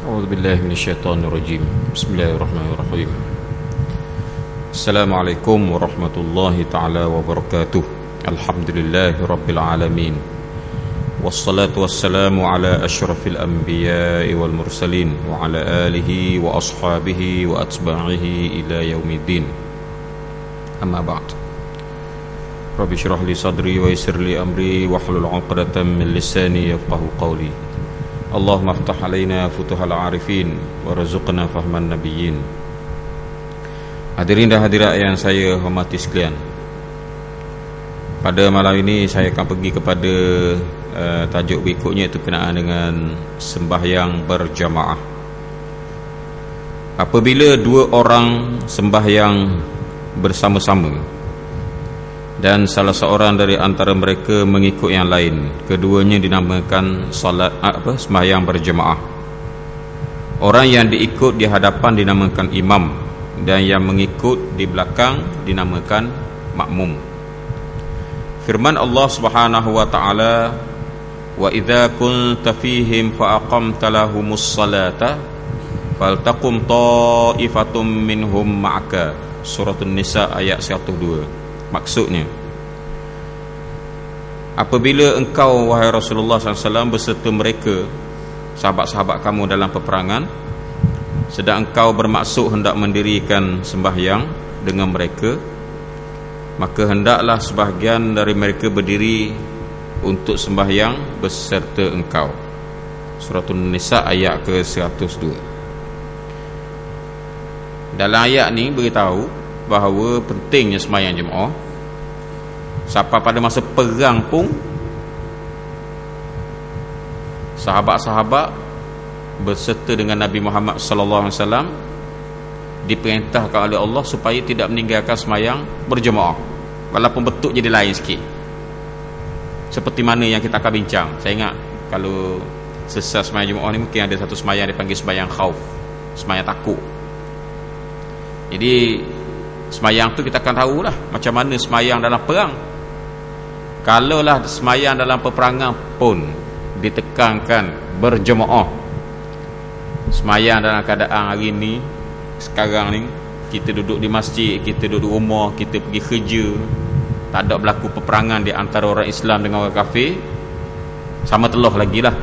أعوذ بالله من الشيطان الرجيم. بسم الله الرحمن الرحيم. السلام عليكم ورحمة الله تعالى وبركاته. الحمد لله رب العالمين، والصلاة والسلام على أشرف الأنبياء والمرسلين وعلى آله وأصحابه وأتباعه إلى يوم الدين. أما بعد، رب اشرح لي صدري ويسر لي أمري واحلل عقدة من لساني يفقهوا قولي. Allahumma aftah alaina futuhal arifin warzuqna fahman nabiyyin. Hadirin dan hadirat yang saya hormati sekalian, pada malam ini saya akan pergi kepada tajuk berikutnya, itu berkenaan dengan sembahyang berjamaah. Apabila dua orang sembahyang bersama-sama dan salah seorang dari antara mereka mengikut yang lain, keduanya dinamakan sembahyang berjemaah. Orang yang diikut di hadapan dinamakan imam, dan yang mengikut di belakang dinamakan makmum. Firman Allah Subhanahu wa taala, "Wa idza kunta fihim fa aqamta lahumus salata faltaqum ta'ifatum minhum ma'aka." Surah An-Nisa ayat 102. Maksudnya, apabila engkau wahai Rasulullah SAW beserta mereka, sahabat-sahabat kamu dalam peperangan, sedang engkau bermaksud hendak mendirikan sembahyang dengan mereka, maka hendaklah sebahagian dari mereka berdiri untuk sembahyang beserta engkau. Surah An-Nisa ayat ke-102. Dalam ayat ni beritahu bahawa pentingnya sembahyang jemaah. Sampai pada masa perang pun sahabat-sahabat berserta dengan Nabi Muhammad sallallahu alaihi wasallam diperintahkan oleh Allah supaya tidak meninggalkan sembahyang berjemaah, walaupun bentuk jadi lain sikit. Seperti mana yang kita akan bincang. Saya ingat kalau selesai sembahyang jemaah ni mungkin ada satu sembahyang dipanggil sembahyang khauf, sembahyang takut. Jadi sembahyang tu kita akan tahulah macam mana sembahyang dalam perang. Kalaulah sembahyang dalam peperangan pun ditekankan berjemaah, sembahyang dalam keadaan hari ni, sekarang ni kita duduk di masjid, kita duduk rumah, kita pergi kerja, tak ada berlaku peperangan di antara orang Islam dengan orang kafir, sama telah lagi lah.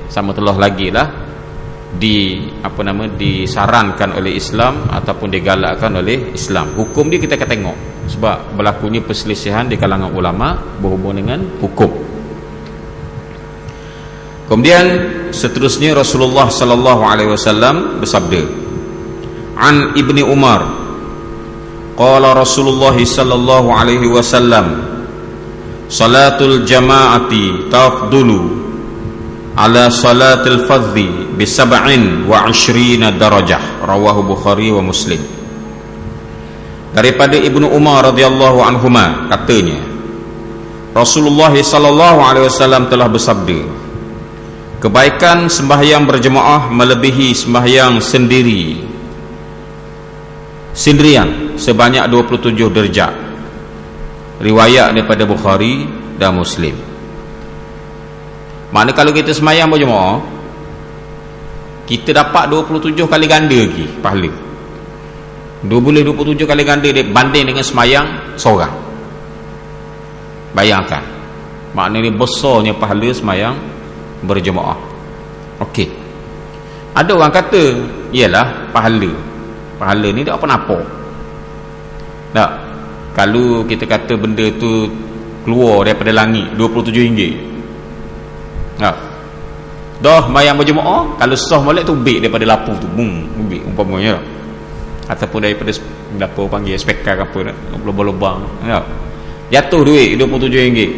Sama telah lagi lah disarankan oleh Islam ataupun digalakkan oleh Islam. Hukum dia kita akan tengok, sebab berlakunya perselisihan di kalangan ulama berhubung dengan hukum. Kemudian seterusnya Rasulullah sallallahu alaihi wasallam bersabda, an Ibni Umar qala Rasulullah sallallahu alaihi wasallam, salatul jama'ati tafdulu ala salatil fadhi bi 27 darajah. Rawahu Bukhari wa Muslim. Daripada Ibnu Umar radhiyallahu anhuma katanya, Rasulullah sallallahu alaihi wasallam telah bersabda, kebaikan sembahyang berjemaah melebihi sembahyang sendirian sebanyak 27 darjat. Riwayat daripada Bukhari dan Muslim. Mana kalau kita sembahyang berjemaah, kita dapat 27 kali ganda lagi pahala. 27 kali ganda dia banding dengan sembahyang seorang. Bayangkan, maknanya besarnya pahala sembahyang berjemaah. Okey. Ada orang kata, iyalah pahala ni tak apa-apa. Tak. Kalau kita kata benda tu keluar daripada langit, RM27. Dah sembahyang berjemaah, kalau sah molek tu ubik daripada lapu tu, ubik umpamanya, ataupun daripada apa panggil spekar apa nak lubang-lubang, jatuh duit RM27.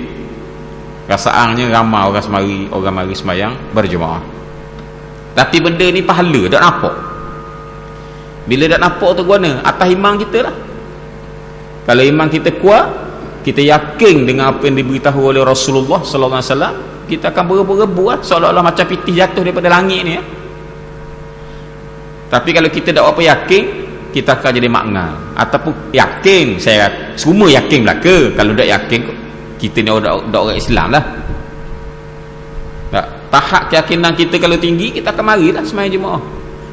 Rasaannya ramai orang mari sembahyang berjemaah, tapi benda ni pahala tak nampak. Bila tak nampak tu guna atas iman kita lah. Kalau iman kita kuat, kita yakin dengan apa yang diberitahu oleh Rasulullah sallallahu alaihi wasallam, kita akan berebu-rebu lah, seolah-olah macam pitih jatuh daripada langit ni. Tapi kalau kita tak apa yakin, kita akan jadi makna. Ataupun yakin, saya semua yakin belaka. Kalau tak yakin, kita ni orang Islam lah. Tak? tahap keyakinan kita kalau tinggi, kita akan marilah sembahyang jemaah.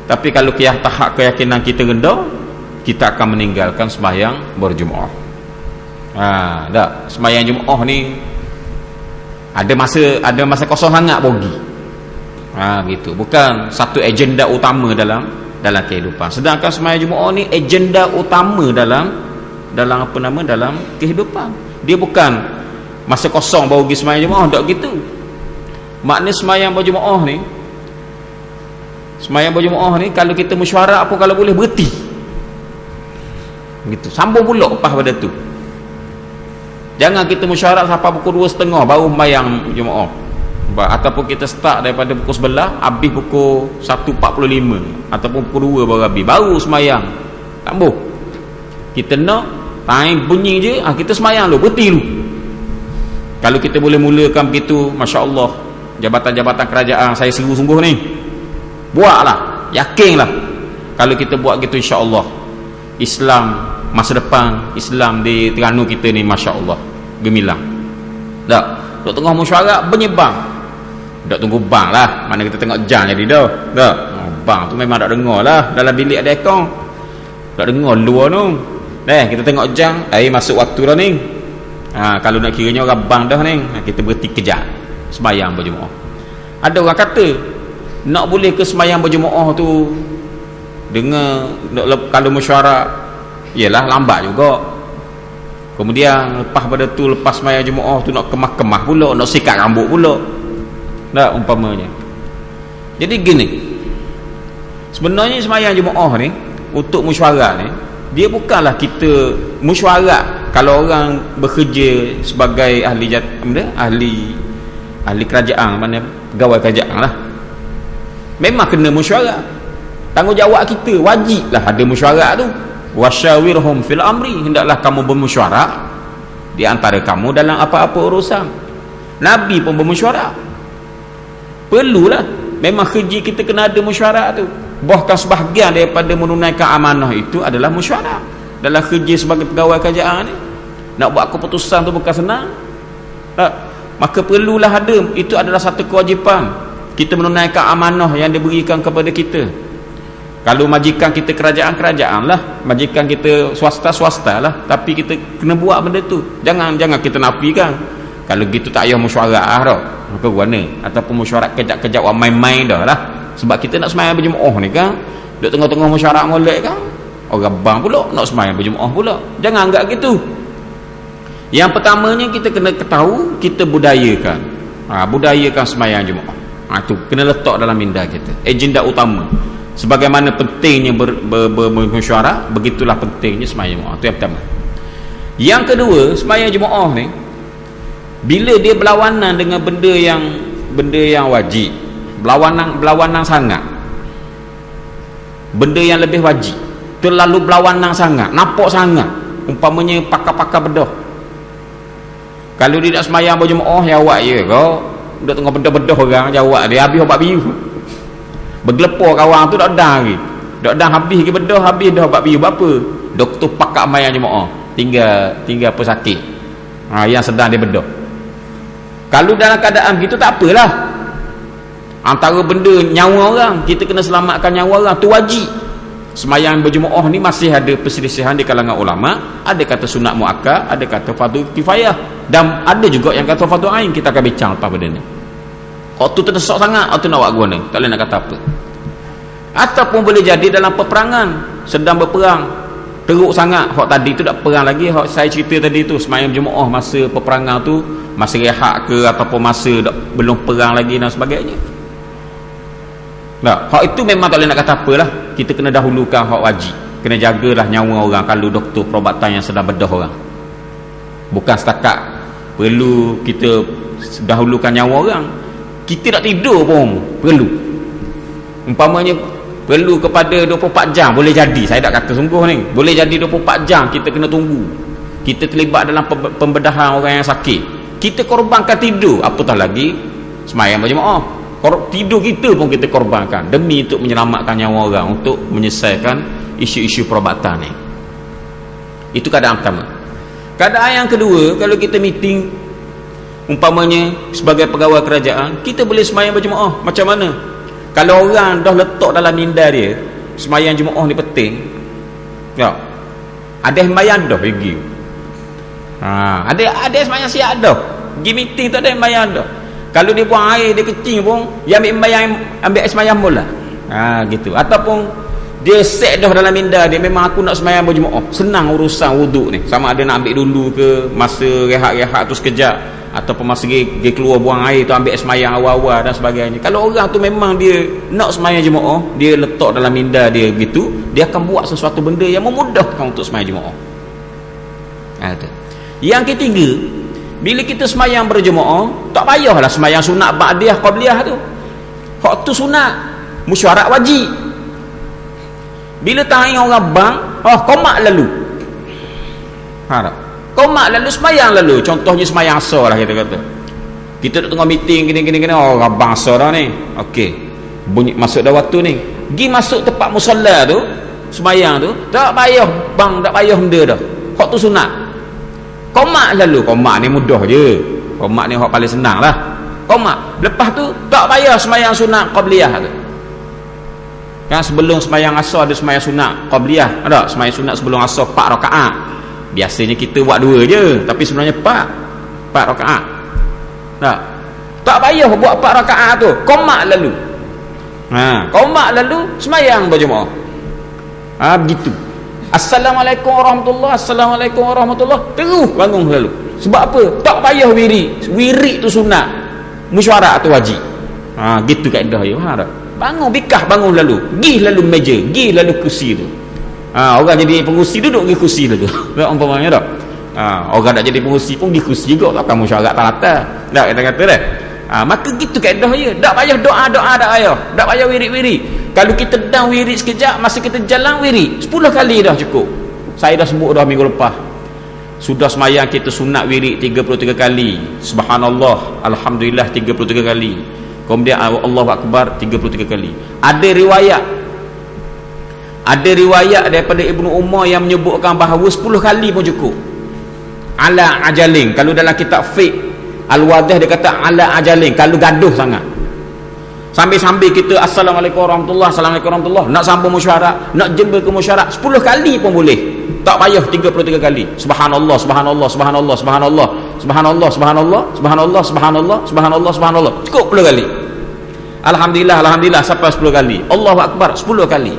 Tapi kalau tahap keyakinan kita rendah, kita akan meninggalkan sembahyang berjemaah. Tak, sembahyang jemaah ni ada masa kosong sangat bagi. Gitu. Bukan satu agenda utama dalam kehidupan. Sedangkan sembahyang jemaah ni agenda utama dalam kehidupan. Dia bukan masa kosong baru pergi sembahyang jemaah, tak gitu. Makna sembahyang berjemaah ni kalau kita mesyuarat apa, kalau boleh berhenti. Gitu. Sambung pula lepas pada tu. Jangan kita mesyuarat sampai pukul 2.30 baru sembahyang jemaah. Ataupun kita start daripada pukul 11 habis pukul 1.45 ataupun pukul 2 baru habis, baru sembahyang. Tak boleh. Kita nak time bunyi je, kita sembahyang dulu, berhenti dulu. Kalau kita boleh mulakan begitu, masya-Allah, jabatan-jabatan kerajaan saya seru sungguh ni. Buatlah, yakinlah. Kalau kita buat gitu, insya-Allah Islam masa depan, Islam di Terengganu kita ni masya-Allah gemilang. Tak, duk tengah mesyuarat benyebang. Tak tunggu bang lah, mana kita tengok jam jadi dah. Tak, bang tu memang tak dengar lah, dalam bilik ada aircon. Tak dengar luar tu. Kita tengok jam, masuk waktu dah ni. Kalau nak kiranya orang bang dah ni, kita berhenti kejap sembahyang berjemaah. Ada orang kata nak boleh ke sembahyang berjemaah tu dengan kalau mesyuarat, yalah lambat juga. Kemudian lepas pada tu, lepas sembahyang jemaah tu nak kemah-kemah pula, nak sikat rambut pula. Tak, umpamanya. Jadi gini, sebenarnya sembahyang jemaah ni untuk mesyuarat ni, dia bukanlah kita mesyuarat. Kalau orang bekerja sebagai ahli kerajaan, mana pegawai kerajaan lah, memang kena mesyuarat. Tanggungjawab kita, wajiblah ada mesyuarat tu. Wasyawirhum fil amri, hendaklah kamu bermesyuarat di antara kamu dalam apa-apa urusan. Nabi pun bermesyuarat. Perlulah, memang kerja kita kena ada mesyuarat tu. Bahkan sebahagian daripada menunaikan amanah itu adalah mesyuarat. Dalam kerja sebagai pegawai kerajaan ni, nak buat keputusan tu bukan senang. Tak? Maka perlulah ada, itu adalah satu kewajipan kita menunaikan amanah yang diberikan kepada kita. Kalau majikan kita kerajaan lah, majikan kita swasta lah, tapi kita kena buat benda tu. Jangan kita nafikan. Kalau gitu tak payah mesyuarat dah. Maka guna ataupun mesyuarat kejap-kejap orang main-main dah lah. Sebab kita nak sembahyang berjemaah ni kan, duk tengah-tengah mesyuarat molek kan, orang bang pula nak sembahyang berjemaah pula. Jangan anggap gitu. Yang pertamanya kita kena ketahui, kita budayakan. Budayakan sembahyang jemaah. Itu kena letak dalam minda kita. Agenda utama. Sebagaimana pentingnya bermesyuarat, begitulah pentingnya sembahyang jemaah. Itu yang pertama. Yang kedua, sembahyang jemaah ni bila dia berlawanan dengan benda yang wajib, berlawanan sangat, benda yang lebih wajib, terlalu berlawanan sangat, nampak sangat, umpamanya pakar-pakar bedah. Kalau dia nak sembahyang berjemaah, jawab je kau dah tengah bedah-bedah orang, jawab dia habis obat biu, bergelepar kawan tu dak dah lagi, dak dah habis lagi bedah, habis dah obat biu. Apa doktor pakar sembahyang jemaah, tinggal pesakit yang sedang dia bedah. Kalau dalam keadaan begitu tak apalah, antara benda nyawa orang, kita kena selamatkan nyawa orang, tu wajib. Sembahyang berjemaah ni masih ada perselisihan di kalangan ulama. Ada kata sunat muakkad, ada kata fardu kifayah, dan ada juga yang kata fardu ain. Kita akan bincang lepas benda ni. Kau tu terdesak sangat, kau tu nak buat guna, tak boleh nak kata apa. Ataupun boleh jadi dalam peperangan, sedang berperang, teruk sangat. Hak tadi tu tak perang lagi, hak saya cerita tadi tu sembahyang berjemaah masa peperangan tu, masa rehat ke ataupun masa belum perang lagi dan sebagainya. Hak itu memang tak boleh nak kata apalah. Kita kena dahulukan hak wajib. Kena jagalah nyawa orang. Kalau doktor perubatan yang sedang bedah orang, bukan setakat perlu kita dahulukan nyawa orang, kita nak tidur pun perlu. Umpamanya perlu kepada 24 jam, boleh jadi, saya tak kata sungguh ni, boleh jadi 24 jam kita kena tunggu, kita terlibat dalam pembedahan orang yang sakit, kita korbankan tidur, apatah lagi sembahyang berjemaah. Tidur kita pun kita korbankan demi untuk menyelamatkan nyawa orang, untuk menyelesaikan isu-isu perubatan ni. Itu keadaan pertama. Keadaan yang kedua, kalau kita meeting Umpamanya sebagai pegawai kerajaan, kita boleh semayang berjemaah. Macam mana? Kalau orang dah letak dalam minda dia semayang jemaah ni penting, ya, ada semayang dah pergi. Ada semayang siap dah. Pergi meeting tu ada semayang dah. Kalau dia buang air, dia kecing pun, dia ambil semayang mula. Gitu. Ataupun dia set dah dalam minda dia, memang aku nak semayang berjemaah. Senang urusan wuduk ni. Sama ada nak ambil dulu ke, masa rehat-rehat tu sekejap, ataupun masa dia keluar buang air tu ambil semayang awal-awal dan sebagainya. Kalau orang tu memang dia nak semayang jemaah, dia letak dalam minda dia gitu, dia akan buat sesuatu benda yang memudahkan untuk semayang jemaah. Yang ketiga, bila kita semayang berjemaah, tak payahlah semayang sunat ba'diyah qabliyah tu. Hak tu sunat, mesyuarat wajib. Bila tanya orang bang, qomat lalu. Qomat lalu, semayang lalu. Contohnya semayang asar lah kita kata. Kita duduk tengah meeting gini, orang bang asar dah ni. Okey. Bunyi masuk dah waktu ni. Pergi masuk tempat musalla tu, semayang tu, tak payah bang, tak payah benda dah. Hak tu sunat. Qomat lalu. Qomat ni mudah je. Qomat ni hak paling senang lah. Qomat. Lepas tu tak payah semayang sunat qabliyah tu. Kan sebelum semayang asar ada semayang sunat qabliyah. Ada semayang sunat sebelum asar 4 rakaat. Biasanya kita buat 2 je, tapi sebenarnya 4 rakaat. Tak payah buat 4 rakaat tu. Qomat lalu. Qomat lalu semayang berjemaah. Begitu. Assalamualaikum warahmatullahi, assalamualaikum warahmatullahi, terus bangun lalu. Sebab apa? Tak payah wirid. Wirid tu sunat, mesyuarat tu wajib. Gitu kaedah dia. Bangun bikah, bangun lalu, gih lalu meja, gih lalu kursi tu. Orang jadi pengurusi duduk di kursi dulu. Tak umpamanya tak. Orang nak jadi pengurusi pun di kursi juga, takkan mesyuarat tak tak kata dah. Maka gitu kaedah dia. Tak payah doa tak payah. Tak payah wirid-wirid. Kalau kita dah wirid sekejap, masa kita jalan wirid 10 kali dah cukup. Saya dah sebut dah minggu lepas. Sudah semayang kita sunat wirid 33 kali. Subhanallah, alhamdulillah 33 kali. Kemudian Allahu Akbar 33 kali. Ada riwayat daripada Ibnu Umar yang menyebutkan bahawa 10 kali pun cukup. Ala ajalin. Kalau dalam kitab fiqh Al-Wadih dia kata ala ajalin, kalau gaduh sangat. Sambil-sambil kita assalamualaikum warahmatullahi, assalamualaikum warahmatullahi, nak sambung mesyuarat, nak jember ke mesyuarat 10 kali pun boleh. Tak payah 33 kali. Subhanallah, subhanallah, subhanallah, subhanallah, subhanallah, subhanallah, subhanallah, subhanallah, subhanallah, subhanallah. Cukup 10 kali. Alhamdulillah, alhamdulillah sampai 10 kali. Allahu Akbar 10 kali.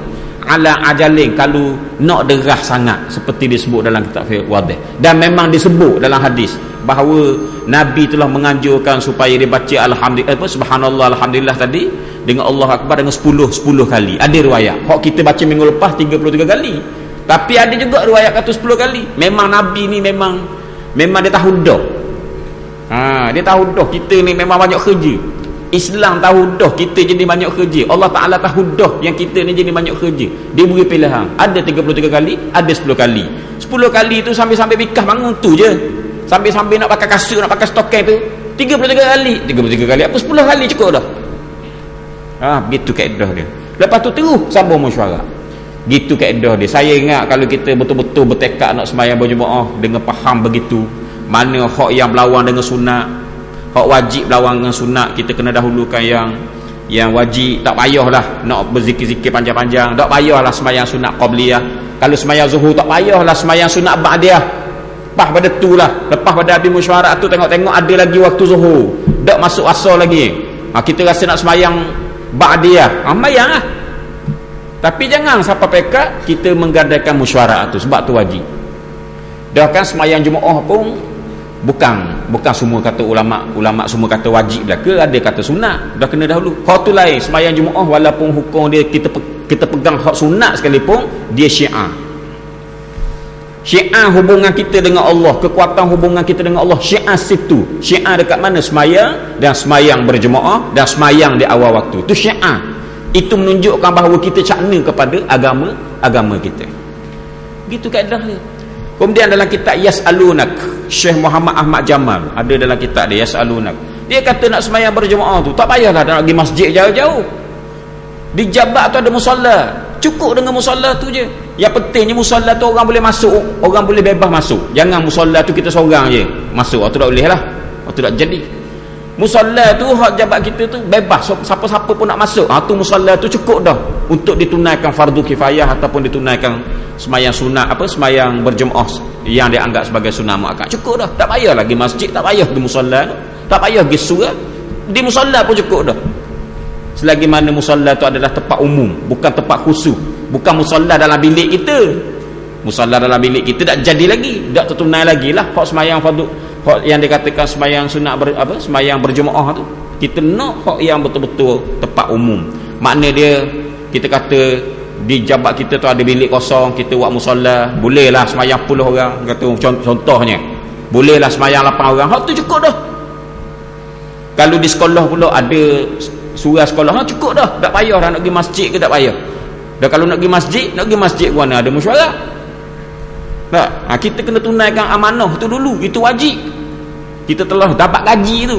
Ala ajalin, kalau nak derah sangat, seperti disebut dalam kitab Wadih. Dan memang disebut dalam hadis bahawa Nabi telah menganjurkan supaya dia baca alhamdulillah, subhanallah, alhamdulillah tadi dengan Allah Akbar dengan 10 kali. Ada riwayat. Hak kita baca minggu lepas 33 kali. Tapi ada juga riwayat kata 10 kali. Memang Nabi ni memang dia tahu dah. Dia tahu dah kita ni memang banyak kerja. Islam tahu dah kita jadi banyak kerja. Allah Ta'ala tahu dah yang kita ni jadi banyak kerja. Dia beri pilihan. Ada 33 kali, ada 10 kali. 10 kali tu sambil-sambil bikah bangun tu je. Sambil-sambil nak pakai kasut, nak pakai stokeng tu 33 kali. 33 kali apa 10 kali cukup dah. Begitu kaedah dia. Lepas tu terus sambung mesyuarat. Gitu kaedah dia. Saya ingat kalau kita betul-betul bertekad nak sembahyang berjemaah dengan faham begitu, mana hak yang berlawan dengan sunat, hak wajib berlawan dengan sunat, kita kena dahulukan yang wajib. Tak payahlah nak berzikir-zikir panjang-panjang. Tak payahlah sembahyang sunat qabliyah. Kalau sembahyang zuhur tak payahlah sembahyang sunat ba'diyah. Lepas pada tu lah, lepas pada habis mesyuarat tu tengok-tengok ada lagi waktu zuhur, tak masuk asar lagi. Kita rasa nak sembahyang ba'diyah, sembahyang lah. Tapi jangan sampai pekat kita menggadaikan mesyuarat tu, sebab tu wajib. Dah kan sembahyang Jumaat pun bukan semua kata ulama semua kata wajib dah ke, ada kata sunat. Dah kena dahulu. Hak tu lain. Sembahyang Jumaat walaupun hukum dia kita pegang hak sunat sekalipun, dia syiar. Syiar hubungan kita dengan Allah, kekuatan hubungan kita dengan Allah, syiar situ. Syiar dekat mana? Sembahyang, dan sembahyang berjemaah, dan sembahyang di awal waktu. Itu syiar. Itu menunjukkan bahawa kita cakna kepada agama kita. Gitu kaedah dia. Kemudian dalam kitab Yas'alunak, Syekh Muhammad Ahmad Jamal ada dalam kitab dia Yas'alunak. Dia kata nak sembahyang berjemaah tu tak payahlah nak pergi masjid jauh-jauh. Di Jabat tu ada musalla. Cukup dengan musalla tu je. Yang pentingnya musalla tu orang boleh masuk, orang boleh bebas masuk. Jangan musalla tu kita seorang je masuk, tu tak boleh lah. waktu tak jadi. Musalla tu hak jabat kita tu bebas, siapa-siapa pun nak masuk. Tu musalla tu cukup dah untuk ditunaikan fardu kifayah ataupun ditunaikan semayang sunat, semayang berjemaah yang dianggap sebagai sunat muakkad. Cukup dah, tak payah lagi masjid, tak payah pergi musalla tu, tak payah pergi surau, di musalla pun cukup dah. Selagi mana musalla tu adalah tempat umum, bukan tempat khusus, bukan musalla dalam bilik kita. Musalla dalam bilik kita tak jadi lagi, tak tertunai lagi lah hak semayang fardu, hak yang dikatakan semayang sunat semayang berjemaah tu. Kita nak hak yang betul-betul tempat umum. Makna dia, kita kata di jabat kita tu ada bilik kosong, kita buat musalla, bolehlah semayang 10 orang, kata contohnya, bolehlah semayang 8 orang, hak tu cukup dah. Kalau di sekolah pula ada surau sekolah, cukup dah, tak payah dah nak pergi masjid ke, tak payah dah. Kalau nak pergi masjid mana ada mesyuarat tak? Kita kena tunaikan amanah tu dulu, itu wajib. Kita telah dapat gaji tu,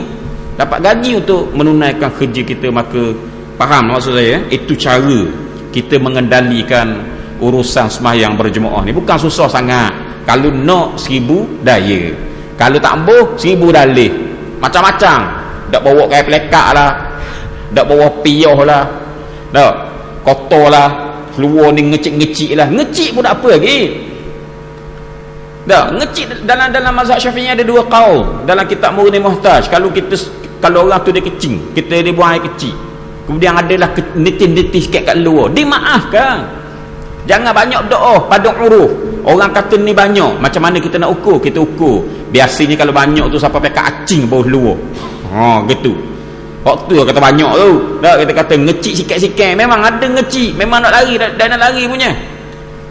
dapat gaji untuk menunaikan kerja kita, maka faham maksud saya? Itu cara kita mengendalikan urusan sembahyang berjemaah ni. Bukan susah sangat. Kalau nak 1000 daya, kalau tak ambuh 1000 dalih, macam-macam. Tak bawa kain pelekak lah, tak bawa piyah lah, tak kotor lah, keluar ni ngecik-ngecik lah. Ngecik pun tak apa lagi. Dah, ngecik dalam mazhab Syafi'i ada 2 qaul dalam kitab Mughni Muhtaj. Kalau orang tu dia kecing, kita dia buang air kecil, kemudian adalah nitis-nitis sikit kat luar, dimaafkan. Jangan banyak doa pada uruf. Orang kata ni banyak, macam mana kita nak ukur? Kita ukur. Biasanya kalau banyak tu sampai pekat acing bawah luar. Gitu. Waktu kata banyak tu. Dah, kita kata ngecik sikit-sikit, memang ada ngecik, memang nak lari dan nak lari punya.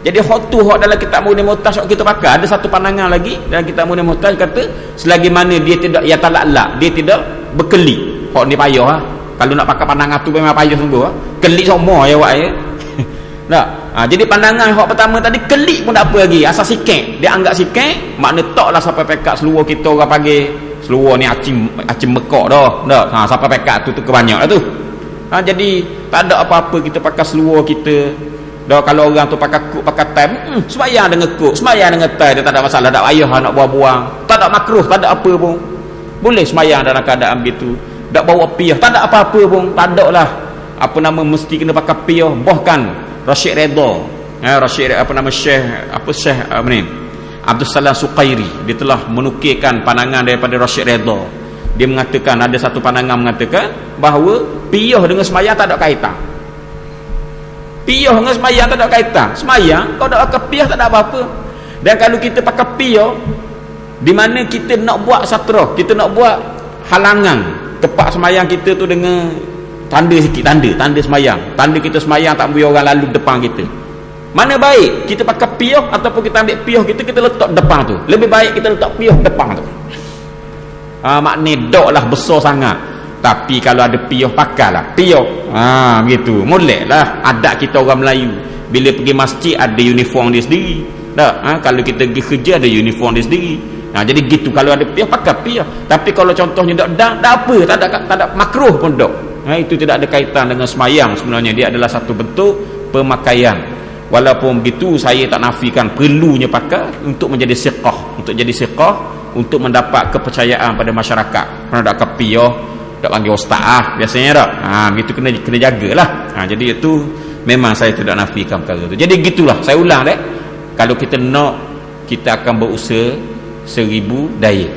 Jadi hak tu hak dalam kitab Mughni Muhtaj kita pakai. Ada satu pandangan lagi dalam kitab Mughni Muhtaj, kata selagi mana dia tidak yatalak, dia tidak berkelip. Hak ni payah lah. Kalau nak pakai pandangan tu memang payah sungguh lah. Kelip semua ya awak ya. Tak. Jadi pandangan hak pertama tadi, kelip pun tak apa lagi, asal sikit. Dia anggap sikit, makna taklah sampai pekat seluar kita orang panggil. Seluar ni acing mekak dah. Tak. Sampai pekat tu kebanyak lah tu. Jadi tak ada apa-apa kita pakai seluar kita. Dah, kalau orang tu pakai kuk, pakai tam, sembahyang dengan kuk, sembahyang dengan tam, dia tak ada masalah, tak payah nak buang-buang, tak ada makruh, tak ada apa pun, boleh sembahyang dalam keadaan begitu. Tak bawa piyah, tak ada apa-apa pun, tak ada lah mesti kena pakai piyah. Bahkan Rashid Redha, Syekh Abdul Salam Suqairi, dia telah menukilkan pandangan daripada Rashid Redha. Dia mengatakan, ada satu pandangan mengatakan bahawa piyah dengan sembahyang tak ada kaitan. Piyah dengan semayang tak ada kaitan. Semayang kau tak pakai piyah tak ada apa-apa. Dan kalau kita pakai piyah, di mana kita nak buat satra, kita nak buat halangan tempat semayang kita tu dengan tanda sikit, tanda semayang, tanda kita semayang tak boleh orang lalu depan kita. Mana baik kita pakai piyah ataupun kita ambil piyah kita letak depan tu? Lebih baik kita letak piyah depan tu. Maknanya dok lah besar sangat. Tapi kalau ada piyah, pakailah piyah. Begitu. Moleklah adat kita orang Melayu. Bila pergi masjid ada uniform dia sendiri. Tak? Kalau kita pergi kerja ada uniform dia sendiri. Jadi gitu, kalau ada piyah pakai piyah. Tapi kalau contohnya tak apa, tak ada makruh pun tak. Itu tidak ada kaitan dengan semayang. Sebenarnya dia adalah satu bentuk pemakaian. Walaupun begitu, saya tak nafikan perlunya pakai untuk menjadi siqah, untuk mendapat kepercayaan pada masyarakat. Kerana tak pakai piyah, tak panggil ustaz biasanya tak. Begitu kena jagalah. Jadi itu memang saya tidak nafikan perkara itu. Jadi gitulah, saya ulang kalau kita nak, kita akan berusaha 1000 daya.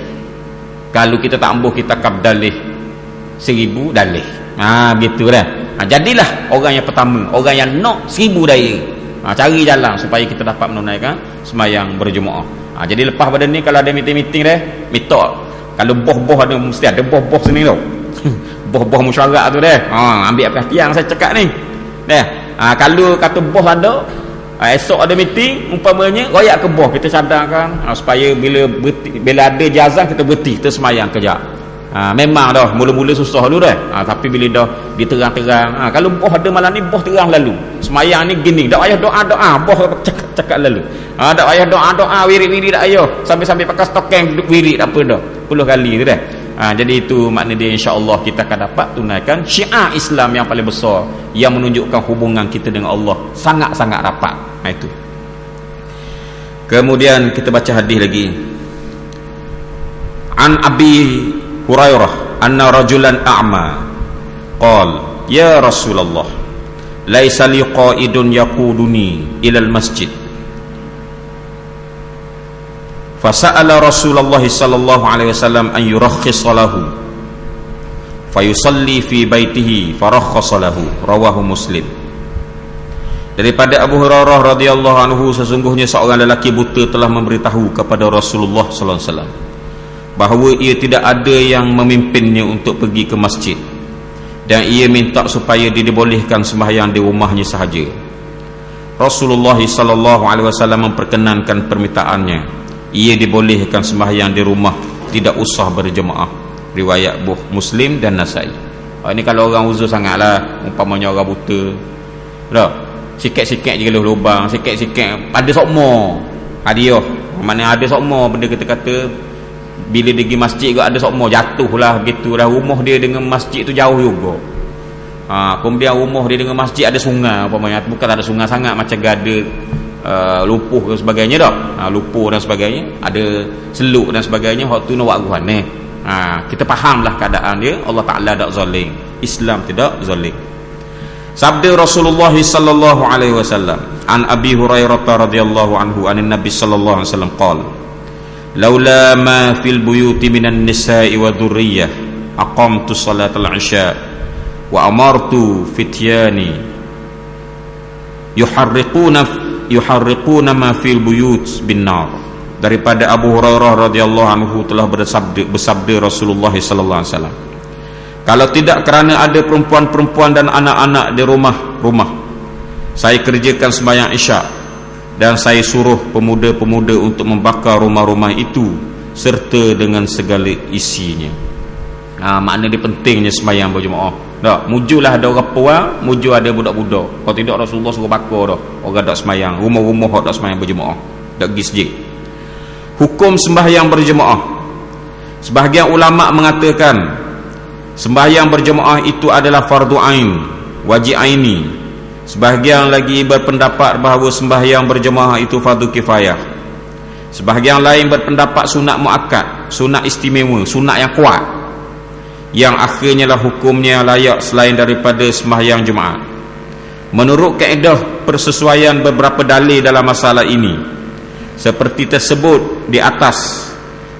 Kalau kita tak ambuh, kita akan dalih 1000 dalih. Begitu dah. Jadilah orang yang pertama, orang yang nak 1000 daya. Cari jalan supaya kita dapat menunaikan sembahyang berjemaah. Jadi lepas pada ni, kalau ada meeting-meeting minta, kalau boh-boh ada, mesti ada boh-boh sini tu. Boh-boh mesyuarat tu ambil perhatian saya cakap ni. Kalau kata boh ada, esok ada meeting, umpamanya royak ke boh, kita cadangkan supaya bila ada jazah kita berhenti, kita semayang kejap. Memang dah mula-mula susah dulu tapi bila dah diterang-terang, kalau boh ada malam ni, boh terang lalu. Semayang ni gini, tak payah doa-doa, boh cakap lalu. Tak payah doa-doa, wirid-wirid tak payah, sambil-sambil pakai stokeng duduk wirid apa dah 10 kali tu dah. Jadi itu makna dia, insya-Allah kita akan dapat tunaikan syiar Islam yang paling besar, yang menunjukkan hubungan kita dengan Allah sangat-sangat rapat. Itu. Kemudian kita baca hadis lagi. An Abi Hurairah anna rajulan a'ma qala ya Rasulullah laisa li qa'idun yaquduni ila al-masjid fasa'ala Rasulullah sallallahu alaihi wasallam an yurakhkhisa lahu fayusalli fi baitihi farakhkhasa lahu, rawahu Muslim. Daripada Abu Hurairah radhiyallahu anhu, sesungguhnya seorang lelaki buta telah memberitahu kepada Rasulullah sallallahu alaihi wasallam bahawa ia tidak ada yang memimpinnya untuk pergi ke masjid, dan ia minta supaya dia dibolehkan sembahyang di rumahnya sahaja. Rasulullah sallallahu alaihi wasallam memperkenankan permintaannya. Ia dibolehkan sembahyang di rumah, tidak usah berjemaah. Riwayat Muslim dan Nasai. Ini kalau orang uzur sangatlah, umpamanya orang buta, dah sikit-sikit je geluh lubang, sikit-sikit ada sokmo hadiah, mana ada sokmo benda kata-kata bila dia pergi masjid juga ada sokmo, jatuhlah begitulah. Rumah dia dengan masjid tu jauh juga. Kemudian rumah dia dengan masjid ada sungai, umpamanya bukan ada sungai sangat macam gada lupuh dan sebagainya dah. Lupuh dan sebagainya, ada seluk dan sebagainya, waktu nak buat guan ni. Kita fahamlah keadaan dia. Allah Taala tak zalim, Islam tidak zalim. Sabda Rasulullah sallallahu alaihi wasallam an Abi Hurairah radhiyallahu anhu anin Nabi sallallahu alaihi wasallam qala laula ma fil buyuti minan nisa'i wa dhurriyyah aqamtu salatal isya wa amartu fityani yuharriquna ma fil buyut bin nar. Daripada Abu Hurairah radhiyallahu anhu telah bersabda Rasulullah sallallahu alaihi wasallam, kalau tidak kerana ada perempuan-perempuan dan anak-anak di rumah-rumah, saya kerjakan sembahyang isyak dan saya suruh pemuda-pemuda untuk membakar rumah-rumah itu serta dengan segala isinya. Makna dia pentingnya sembahyang berjemaah. Tak, mujulah ada orang puan, muju ada budak-budak. Kalau tidak Rasulullah suruh bakar dah orang tak sembahyang, rumah-rumah tak sembahyang berjemaah, tak pergi masjid. Hukum sembahyang berjemaah. Sebahagian ulama mengatakan sembahyang berjemaah itu adalah fardu ain, wajib aini. Sebahagian lagi berpendapat bahawa sembahyang berjemaah itu fardu kifayah. Sebahagian lain berpendapat sunat muakkad, sunat istimewa, sunat yang kuat, yang akhirnya lah hukumnya layak selain daripada sembahyang Jumaat. Menurut kaedah persesuaian beberapa dalil dalam masalah ini seperti tersebut di atas,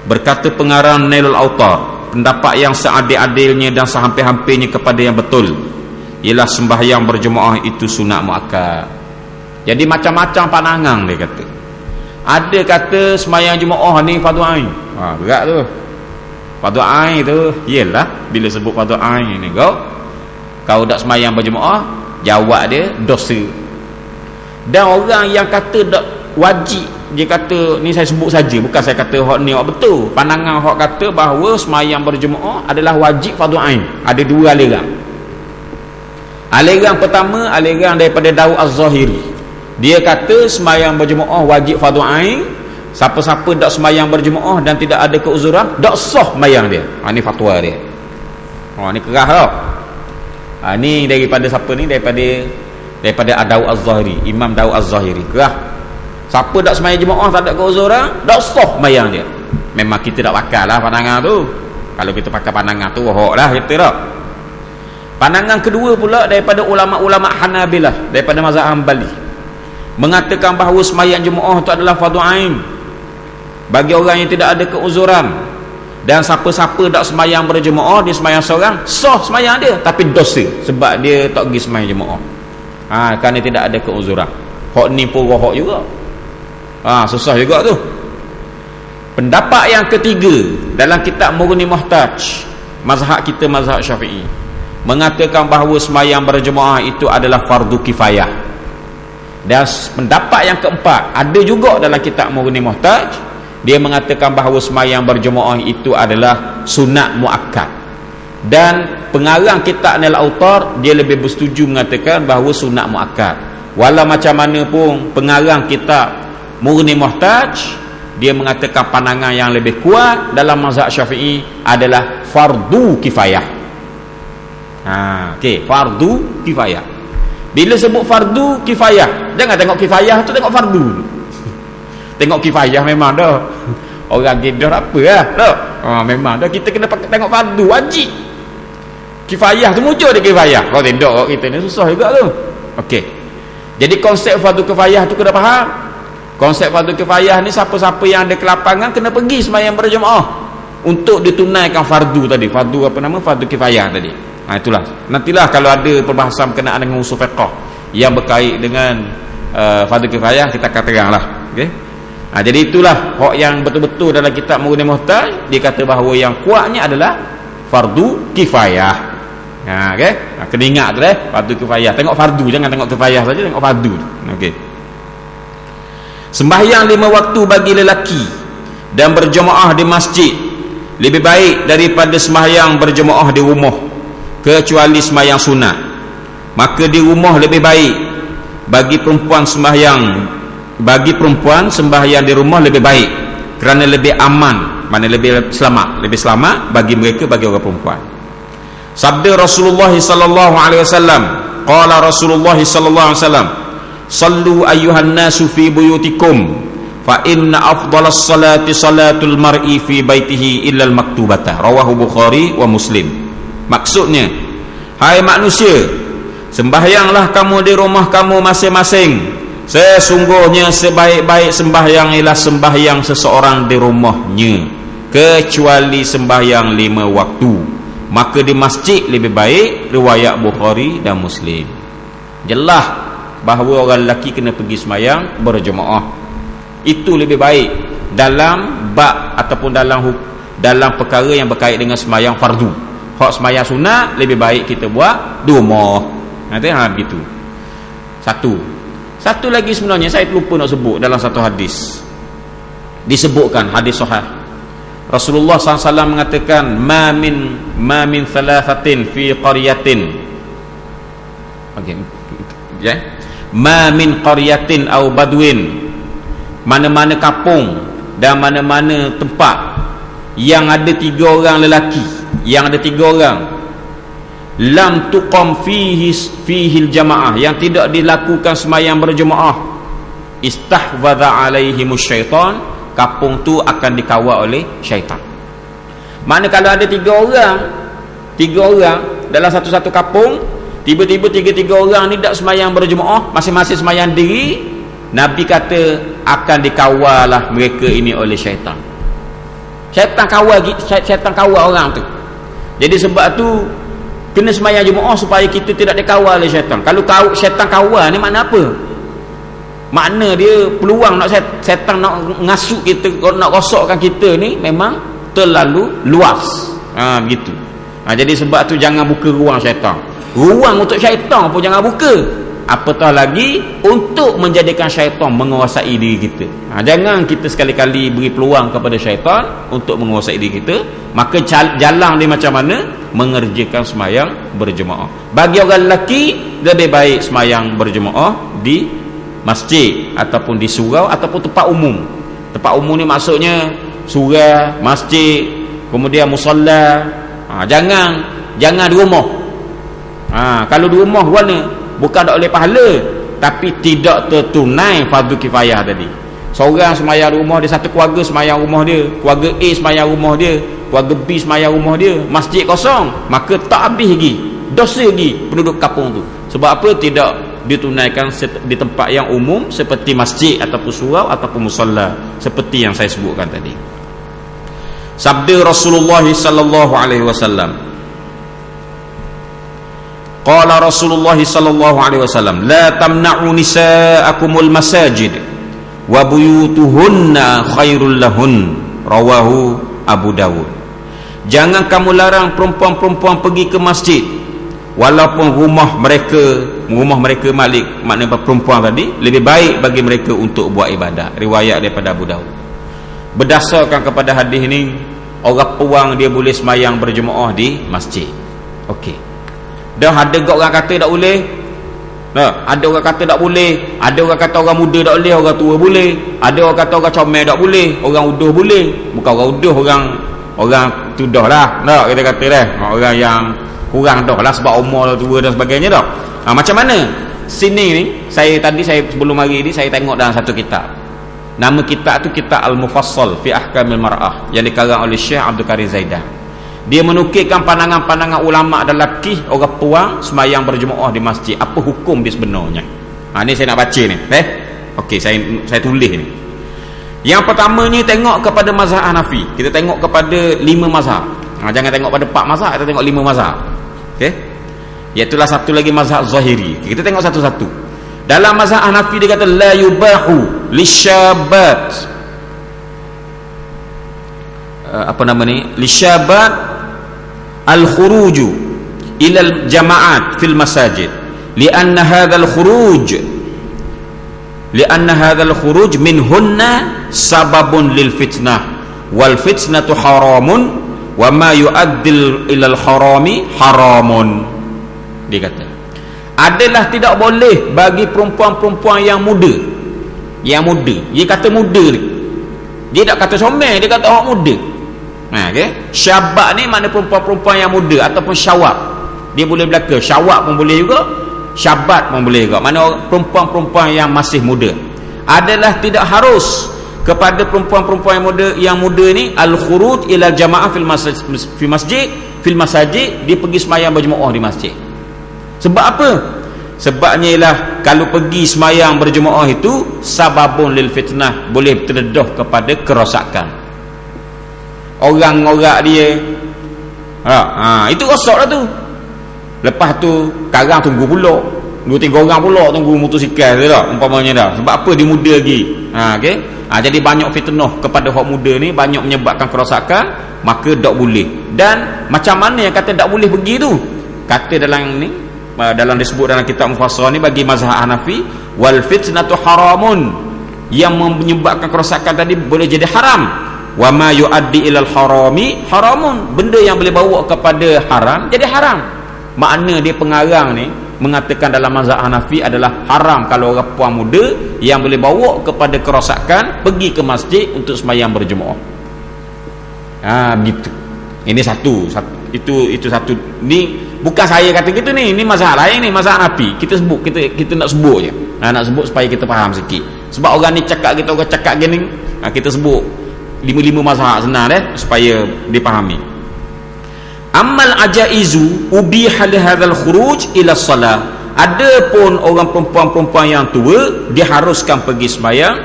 berkata pengarang Nailul Autar, pendapat yang seadil-adilnya dan sehampir-hampirnya kepada yang betul ialah sembahyang berjemaah itu sunat muakkad. Jadi macam-macam pandangan dia kata. Ada kata sembahyang jemaah ni fardu ain. Berat tu. Fardu ain tu ialah bila sebut fardu ain ni kau tak sembahyang berjemaah, jawab dia dosa. Dan orang yang kata tak wajib, dia kata ni saya sebut saja, bukan saya kata hak ni hak betul. Pandangan hak kata bahawa sembahyang berjemaah adalah wajib fardu ain. Ada dua aliran. Aliran pertama, aliran daripada Daud Az-Zahiri. Dia kata sembahyang berjemaah wajib fardu ain. Siapa-siapa tak sembahyang berjemaah dan tidak ada keuzuran, tak sah sembahyang dia. Ini fatwa dia. Ni kerah tau. Ni daripada siapa ni? Daripada Daud Az-Zahiri, Imam Daud Az-Zahiri. Kerah. Siapa tak sembahyang jemaah tak ada keuzuran, tak sah sembahyang dia. Memang kita tak pakai lah pandangan tu. Kalau kita pakai pandangan tu, hok lah kita tak. Pandangan kedua pula daripada ulama-ulama Hanabilah, daripada mazhab Hanbali, mengatakan bahawa sembahyang jemaah itu adalah fardu ain bagi orang yang tidak ada keuzuran. Dan siapa-siapa tak sembahyang berjemaah, dia sembahyang seorang, sah sembahyang dia, tapi dosa sebab dia tak pergi sembahyang jemaah. Kerana tidak ada keuzuran. Hak ni pun hak juga. Susah juga tu. Pendapat yang ketiga dalam kitab Mughni Muhtaj, mazhab kita mazhab Syafi'i, mengatakan bahawa sembahyang berjemaah itu adalah fardu kifayah. Dan pendapat yang keempat ada juga dalam kitab Mughni Muhtaj, dia mengatakan bahawa sembahyang berjemaah itu adalah sunat muakkad. Dan pengarang kitab Nail Autar, dia lebih bersetuju mengatakan bahawa sunat muakkad. Walau macam mana pun pengarang kitab Mughni Muhtaj, dia mengatakan pandangan yang lebih kuat dalam mazhab Syafi'i adalah fardu kifayah. Okey, fardu kifayah. Bila sebut fardu kifayah, jangan tengok kifayah tu, tengok fardu. Tengok kifayah memang dah. Orang gedor apa lah, tak? Memang dah kita kena tengok fardu wajib. Kifayah tu muncul di kifayah. Kalau tidak kita ni susah juga tu. Okey. Jadi konsep fardu kifayah tu kena faham. Konsep fardu kifayah ni siapa-siapa yang ada kelapangan kena pergi sembahyang berjemaah untuk ditunaikan fardu tadi. Fardu apa nama? Fardu kifayah tadi. Itulah. Nantilah kalau ada perbahasan berkenaan dengan usul fiqh yang berkait dengan fardu kifayah kita akan teranglah. Okey. Jadi itulah hak yang betul-betul dalam kitab Mughni Muhtaj dia kata bahawa yang kuatnya adalah fardu kifayah. Okey. Kena ingat tu fardu kifayah. Tengok fardu, jangan tengok kifayah saja, tengok fardu. Okey. Sembahyang 5 waktu bagi lelaki dan berjemaah di masjid lebih baik daripada sembahyang berjemaah di rumah kecuali sembahyang sunat. Maka di rumah lebih baik bagi perempuan sembahyang di rumah lebih baik kerana lebih aman, mana lebih selamat bagi mereka, bagi orang perempuan. Sabda Rasulullah sallallahu alaihi wasallam, qala Rasulullah sallallahu alaihi wasallam, sallu ayyuhan nasu fi buyutikum fa inna afdalas salati salatul mar'i fi baitihi illa al maktubata. Rawahu Bukhari wa Muslim. Maksudnya, hai manusia, sembahyanglah kamu di rumah kamu masing-masing. Sesungguhnya sebaik-baik sembahyang ialah sembahyang seseorang di rumahnya kecuali sembahyang 5 waktu. Maka di masjid lebih baik. Riwayat Bukhari dan Muslim. Jelas bahawa orang lelaki kena pergi sembahyang berjemaah. Itu lebih baik dalam bab ataupun dalam perkara yang berkait dengan sembahyang fardu. Hak sembahyang sunat lebih baik kita buat di rumah. Nanti begitu. Satu lagi sebenarnya saya lupa nak sebut dalam satu hadis. Disebutkan hadis sahih. Rasulullah SAW mengatakan ma min thalathatin fi qaryatin. Okey. Ya. Ma min qaryatin au badwin. Mana-mana kampung dan mana-mana tempat yang ada 3 orang lelaki, yang ada 3 orang, lam tuqam fihi jamaah, yang tidak dilakukan sembahyang berjemaah, istahwadha alaihimus syaitan, kampung tu akan dikawal oleh syaitan. Mana kalau ada 3 orang dalam satu kampung, tiba-tiba 3 orang ni tak sembahyang berjemaah, masing-masing sembahyang diri, Nabi kata akan dikawal lah mereka ini oleh syaitan. Syaitan kawal orang tu. Jadi sebab tu kena sembahyang jemaah supaya kita tidak dikawal oleh syaitan. Kalau syaitan kawal ni makna apa? Makna dia peluang nak syaitan nak ngasuk kita, nak rosakkan kita ni memang terlalu luas. Begitu. Jadi sebab tu jangan buka ruang syaitan. Ruang untuk syaitan pun jangan buka. Apatah lagi untuk menjadikan syaitan menguasai diri kita. Jangan kita sekali-kali beri peluang kepada syaitan untuk menguasai diri kita. Maka jalan dia macam mana? Mengerjakan sembahyang berjemaah. Bagi orang lelaki lebih baik sembahyang berjemaah di masjid ataupun di surau ataupun tempat umum. Tempat umum ni maksudnya surau, masjid, kemudian musalla. Jangan di rumah. Kalau di rumah mana? Bukan tak boleh pahala, tapi tidak tertunai fardu kifayah tadi. Seorang sembahyang rumah dia, satu keluarga sembahyang rumah dia, keluarga A sembahyang rumah dia, keluarga B sembahyang rumah dia, masjid kosong, maka tak habis lagi, dosa lagi penduduk kampung tu. Sebab apa? Tidak ditunaikan di tempat yang umum seperti masjid ataupun surau ataupun musalla, seperti yang saya sebutkan tadi. Sabda Rasulullah sallallahu alaihi wasallam, qala Rasulullah sallallahu alaihi wasallam, la tamna'u nisa'akumul masajid wa buyutuhunna khairul lahun. Rawahu Abu Dawud. Jangan kamu larang perempuan-perempuan pergi ke masjid walaupun rumah mereka malik, maknanya perempuan tadi lebih baik bagi mereka untuk buat ibadat. Riwayat daripada Abu Dawud. Berdasarkan kepada hadis ini, orang puang dia boleh sembahyang berjemaah di masjid. Okey. Dah ada orang kata tak boleh. Ada orang kata tak boleh. Ada orang kata orang muda tak boleh, orang tua boleh. Ada orang kata orang comel tak boleh, orang uduh boleh. Bukan orang uduh, orang tu dah lah. Tak kita kata dah. Orang yang kurang dah lah sebab umur tua dan sebagainya dah. Macam mana? Sini ni saya sebelum hari ni saya tengok dalam satu kitab. Nama kitab tu kitab Al-Mufassal fi Ahkamil Mar'ah yang dikarang oleh Syekh Abdul Karim Zaidan. Dia menukilkan pandangan-pandangan ulama dan lelaki orang puang semayang berjemaah di masjid. Apa hukum dia sebenarnya? Ni saya nak baca ni. Okey, saya tulis ni. Yang pertamanya tengok kepada mazhab Hanafi. Kita tengok kepada 5 mazhab. Jangan tengok pada 4 mazhab, kita tengok 5 mazhab. Okey. Iaitulah satu lagi mazhab Zahiri. Kita tengok satu-satu. Dalam mazhab Hanafi dia kata la yubahu lisyabat. Apa nama ni? Lisyabat al-khuruju ila al-jama'at fil masajid. Lianna hadzal khuruj minhunna sababun lil fitnah wal fitnatu haramun wa ma yu'addil ilal harami haramun. Dia kata adalah tidak boleh bagi perempuan-perempuan yang muda. Dia kata muda ni, dia tak kata comel, dia kata orang muda. Okay? Syabab ni mana perempuan-perempuan yang muda ataupun syawab. Dia boleh belaka, syawab pun boleh juga, syabat pun boleh juga. Mana perempuan-perempuan yang masih muda. Adalah tidak harus kepada perempuan-perempuan yang muda ni al-khuruj ila jamaah fil masjid dia pergi sembahyang berjemaah di masjid. Sebab apa? Sebabnya ialah kalau pergi sembahyang berjemaah itu sababun lil fitnah, boleh terdedah kepada kerosakan. Orang-orang dia itu rosak lah tu. Lepas tu karang tunggu pula 2-3 orang pula tunggu motosikal tu dah umpamanya dah. Sebab apa? Dia muda lagi. Okey. Jadi banyak fitnah kepada orang muda ni, banyak menyebabkan kerosakan, maka tak boleh. Dan macam mana yang kata tak boleh pergi tu? Kata dalam disebut dalam kitab Mufassal ni bagi mazhab Hanafi, wal fitnatu haramun, yang menyebabkan kerosakan tadi boleh jadi haram. Wa ma yuaddi ilal harami haramun, benda yang boleh bawa kepada haram jadi haram. Makna dia pengarang ni mengatakan dalam mazhab Hanafi adalah haram kalau orang puan muda yang boleh bawa kepada kerosakan pergi ke masjid untuk sembahyang berjemaah. Begitu. Ini satu. Itu satu. Ni bukan saya kata gitu ni. Ini mazhab lain ni, mazhab Hanafi. Kita sebut, kita nak sebut je. Nak sebut supaya kita faham sikit. Sebab orang ni cakap kita, orang cakap gini, kita sebut 5 mazhab senang supaya dipahami. Amal ajaizu ubiha li hadzal khuruj ila shalah. Adapun orang perempuan-perempuan yang tua diharuskan pergi sembahyang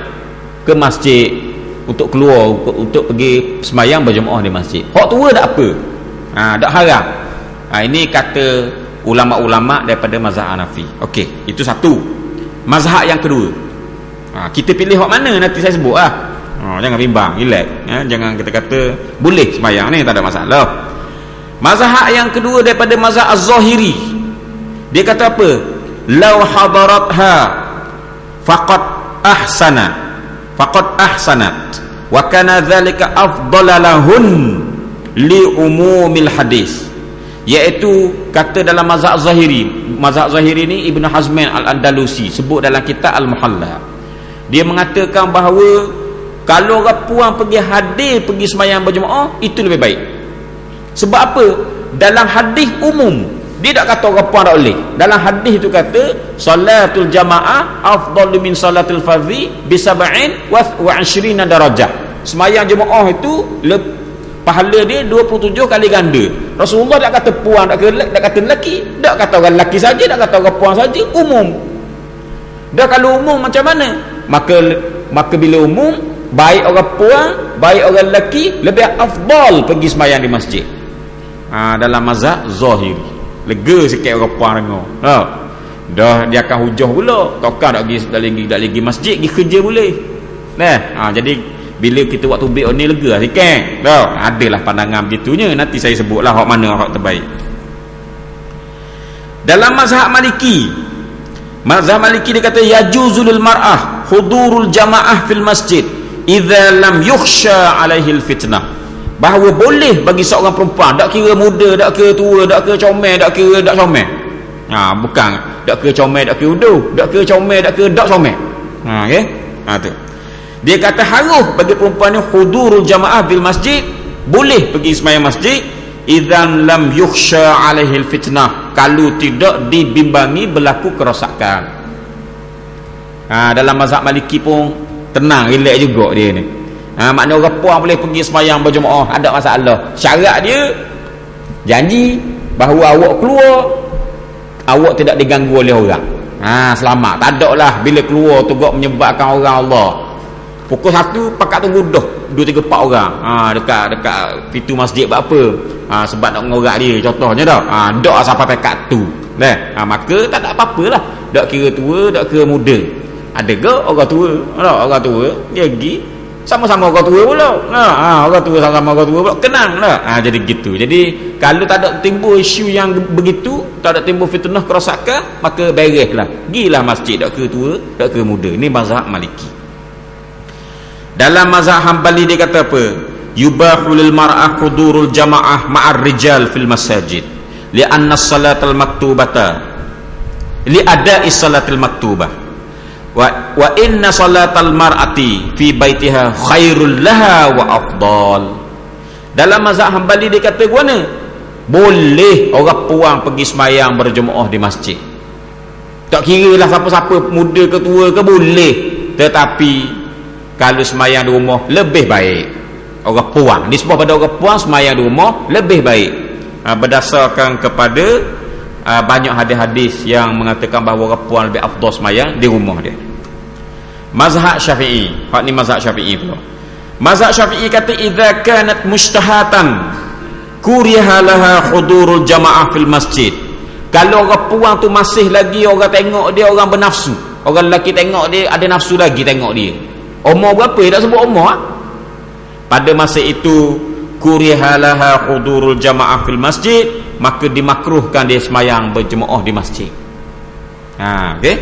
ke masjid untuk keluar untuk pergi sembahyang berjemaah di masjid. Hak tua tak apa. Tak haram. Ini kata ulama-ulama daripada mazhab Hanafi. Okey, itu satu. Mazhab yang kedua. Kita pilih hak mana nanti saya sebut jangan bimbang, relax. Jangan kata-kata boleh sembahyang ni, tak ada masalah. Mazhab yang kedua daripada mazhab Az-Zahiri, dia kata apa? Law hadaratha faqad ahsanat wa kana dhalika afdala lahun li umumil hadis. Iaitu kata dalam mazhab Zahiri. Mazhab Zahiri ni Ibn Hazmin Al-Andalusi sebut dalam kitab Al-Muhalla. Dia mengatakan bahawa kalau orang puan pergi hadir pergi sembahyang berjemaah itu lebih baik. Sebab apa? Dalam hadis umum dia tak kata orang puan tak boleh. Dalam hadis itu kata salatul jamaah afdalu min salatul fardhi bi 27 darajah. Sembahyang jemaah itu pahala dia 27 kali ganda. Rasulullah tak kata puan, tak kata lelaki, tak kata orang lelaki saja, tak kata orang puan saja, umum. Dah kalau umum macam mana? Maka bila umum, baik orang puan, baik orang lelaki lebih afdal pergi sembahyang di masjid. Dalam mazhab Zahiri. Lega sikit orang puan dengar. Dah dia akan hujah pula. Takkan tak pergi masjid, pergi kerja boleh. Jadi bila kita waktu break ni lega sikit. Adalah pandangan begitunya. Nanti saya sebutlah hak mana hak terbaik. Dalam mazhab Maliki dia kata yajuzul mar'ah hudurul jamaah fil masjid idza lam yukhsha alaihi fitnah. Bahawa boleh bagi seorang perempuan, tak kira muda, tak kira tua, tak kira comel, tak kira tak comel. Bukan tak kira comel, tak kira uduh, tak kira comel, tak kira tak comel. Okey. Tu. Dia kata harus bagi perempuan ni hudurul jamaah bil masjid, boleh pergi sembahyang masjid idzan lam yukhsha alaihi fitnah, kalau tidak dibimbangi berlaku kerosakan. Dalam mazhab Maliki pun tenang, relax juga dia ni. Maknanya orang puan boleh pergi sembahyang berjemaah, ada masalah. Syarat dia janji bahawa awak keluar, awak tidak diganggu oleh orang. Selamat. Tak ada lah bila keluar tu gak menyebabkan orang Allah. Pukul 1 pakat tunggu dah 2 3 4 orang. Dekat pintu masjid buat apa? Sebab nak ngorak dia contohnya dah. Dak sampai pakat tu. Maka tak ada apa-apalah. Dak kira tua, dak kira muda. Ada ke orang tua? Orang tua dia pergi sama-sama orang tua pula. Orang tua sama-sama orang tua pula, kenang lah. Jadi gitu. Jadi kalau tak ada timbul isu yang begitu, tak ada timbul fitnah kerosakan, maka bereslah. Gilah masjid, tak ke tua, tak ke muda. Ini mazhab Maliki. Dalam mazhab Hambali dia kata apa? Yubahu lil mar'ah hudurul jamaah ma'ar rijal fil masajid li'anna salatal maktubata li'ada'i salatil maktubah wa inna salatal mar'ati fi baitiha khairul laha wa afdal. Dalam mazhab Hambali dia kata gimana? Boleh orang puang pergi sembahyang berjemaah di masjid. Tak kira lah siapa-siapa, muda ke tua ke, boleh. Tetapi kalau sembahyang di rumah lebih baik. Orang puang, nisbah pada orang puang sembahyang di rumah lebih baik. Berdasarkan kepada banyak hadis-hadis yang mengatakan bahawa orang puang lebih afdal sembahyang di rumah dia. Mazhab Syafi'i, hak ni mazhab Syafi'i pula. Mazhab Syafi'i kata idza kanat mustahatan kuriha laha hudurul jamaah fil masjid. Kalau orang puang tu masih lagi orang tengok dia orang bernafsu, orang lelaki tengok dia ada nafsu lagi tengok dia, umur berapa dia tak sebut umur. Pada masa itu kuriha laha hudurul jamaah fil masjid, maka dimakruhkan dia sembahyang berjemaah di masjid. Okey.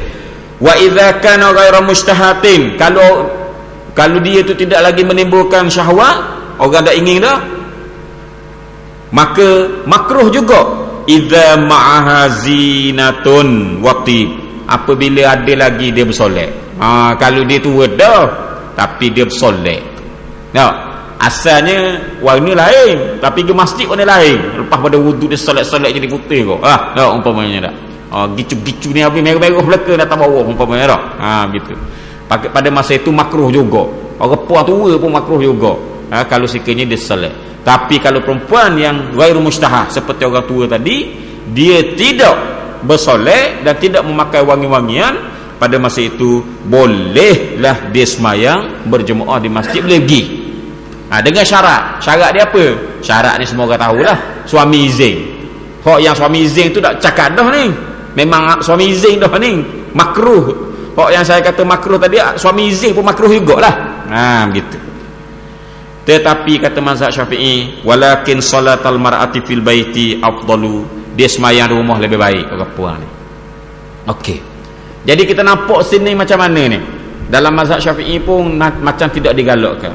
Wa idza kana ghairu mustahatin, kalau dia tu tidak lagi menimbulkan syahwat, orang dah ingin dah, maka makruh juga idza ma'aha zinatun waqti, apabila ada lagi dia bersolek. Kalau dia tua dah tapi dia bersolek, asalnya warna lain tapi ke masjid warna lain, lepas pada wuduk dia solek-solek jadi putih kok. Umpamanya dah gicu-gicu ni habis merah-merah belaka datang bawah umpamanya dah. Gitu. Pada masa itu makruh juga. Orang puan tua pun makruh juga. Kalau sekiranya dia solek. Tapi kalau perempuan yang ghairu mustahah seperti orang tua tadi, dia tidak bersolek dan tidak memakai wangi-wangian, pada masa itu bolehlah dia sembahyang berjemaah di masjid, boleh pergi. Dengan syarat. Syarat dia apa? Syarat ni semua orang tahulah. Suami izin. Hak yang suami izin tu tak cakap dah ni. Memang suami izin dah ni. Makruh. Hak yang saya kata makruh tadi, suami izin pun makruh jugalah. Begitu. Tetapi kata mazhab Syafi'i, walakin salatal mar'ati fil baiti afdalu. Dia sembahyang di rumah lebih baik orang puan ni. Okey. Jadi kita nampak sini macam mana ni? Dalam mazhab Syafi'i pun macam tidak digalakkan.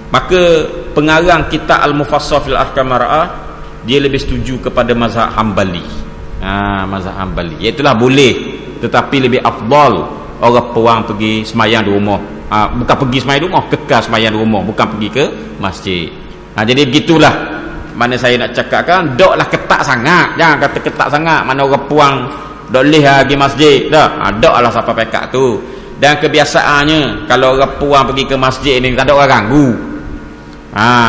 Maka pengarang kitab Al-Mufassal fil Ahkam Mar'ah, dia lebih setuju kepada mazhab Hambali. Mazhab Hambali, iaitulah boleh, tetapi lebih afdal orang puang pergi sembahyang di rumah. Bukan pergi sembahyang di rumah, kekal sembahyang di rumah, bukan pergi ke masjid. Jadi begitulah. Mana saya nak cakapkan, daklah ketat sangat. Jangan kata ketat sangat, mana orang puang dak boleh pergi masjid dah. Daklah sampai pekat tu. Dan kebiasaannya kalau orang puang pergi ke masjid ni tak ada orang ganggu.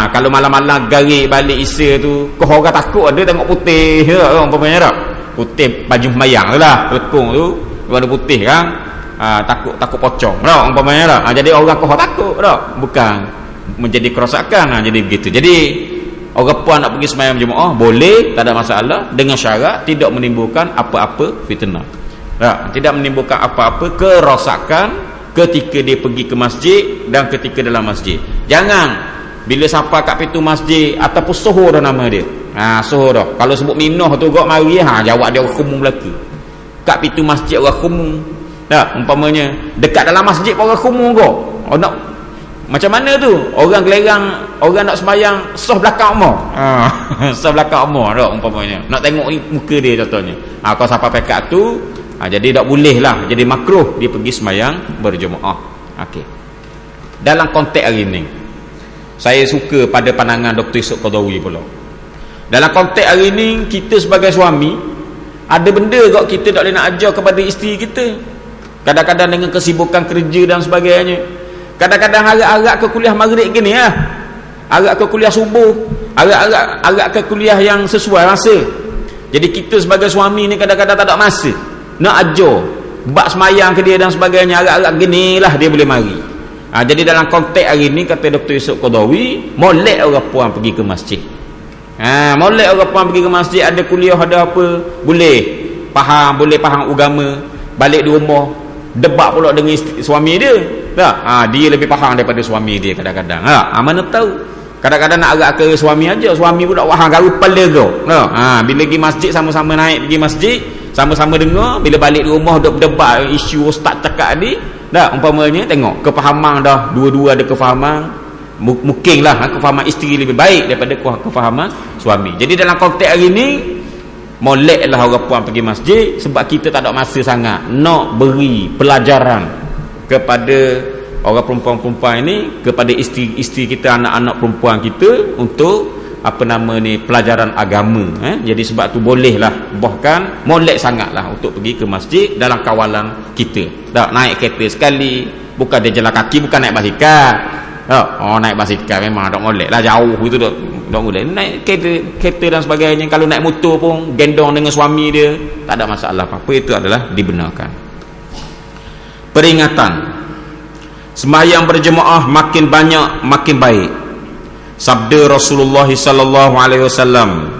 Kalau malam-malam garik balik Isya tu, kau orang takut ada tengok putih ke umpamanya dah. Putih baju sembahyang lah, lekung tu warna putih kan. Takut pocong dah umpamanya dah. Jadi orang kau takut dah, bukan menjadi kerosakan. Jadi begitu. Jadi orang puan nak pergi sembahyang berjemaah boleh, tak ada masalah, dengan syarat tidak menimbulkan apa-apa fitnah. Tidak menimbulkan apa-apa kerosakan ketika dia pergi ke masjid dan ketika dalam masjid. Jangan bila sampai kat pintu masjid ataupun suhur dah nama dia. Suhur dah. Kalau sebut minah tu gak mari jawab dia orang khumum belaka. Kat pintu masjid orang khumum. Umpamanya dekat dalam masjid pun orang khumum gak. Nak macam mana tu? Orang gelerang, orang nak sembahyang sah belakang umur. Sah belakang umur dah umpamanya. Nak tengok muka dia contohnya. Kalau sampai pekat tu, jadi tak boleh lah. Jadi makruh dia pergi sembahyang berjemaah. Okey. Dalam konteks hari ni, saya suka pada pandangan Dr. Yusof Qadawi pula. Dalam konteks hari ni, kita sebagai suami, ada benda kok kita tak boleh nak ajar kepada isteri kita. Kadang-kadang dengan kesibukan kerja dan sebagainya, Kadang-kadang agak-agak ke kuliah maghrib gini lah, agak ke kuliah subuh, agak ke kuliah yang sesuai masa. Jadi kita sebagai suami ni kadang-kadang tak ada masa nak ajar bab semayang ke dia dan sebagainya, agak-agak ginilah dia boleh mari. Jadi dalam konteks hari ni kata Dr. Yusof Qaradawi, molek orang puan pergi ke masjid. Molek orang puan pergi ke masjid, ada kuliah ada apa, boleh faham agama, balik di rumah debat pula dengan suami dia. Dia lebih faham daripada suami dia kadang-kadang. Mana tahu kadang-kadang nak agak ke suami aja, suami pula wahang garu kepala kau. Bila pergi masjid sama-sama naik pergi masjid, sama-sama dengar, bila balik di rumah duk berdebat isu ustaz cakap ni, umpamanya tengok kefahaman dah, dua-dua ada kefahaman, mungkinlah kefahaman isteri lebih baik daripada kefahaman suami. Jadi dalam konteks hari ni moleklah orang puan pergi masjid, sebab kita tak ada masa sangat nak beri pelajaran kepada orang perempuan-perempuan ini, kepada isteri kita, anak-anak perempuan kita, untuk pelajaran agama. Jadi sebab tu bolehlah, bahkan molek sangatlah untuk pergi ke masjid dalam kawalan kita. Naik kereta sekali, bukan dia jalan kaki, bukan naik basikal. Naik basikal memang tak molek lah, jauh itu tak boleh. Naik kereta dan sebagainya, kalau naik motor pun gendong dengan suami dia, tak ada masalah apa-apa, itu adalah dibenarkan. Peringatan, sembahyang berjemaah makin banyak makin baik. Sabda Rasulullah sallallahu alaihi wasallam,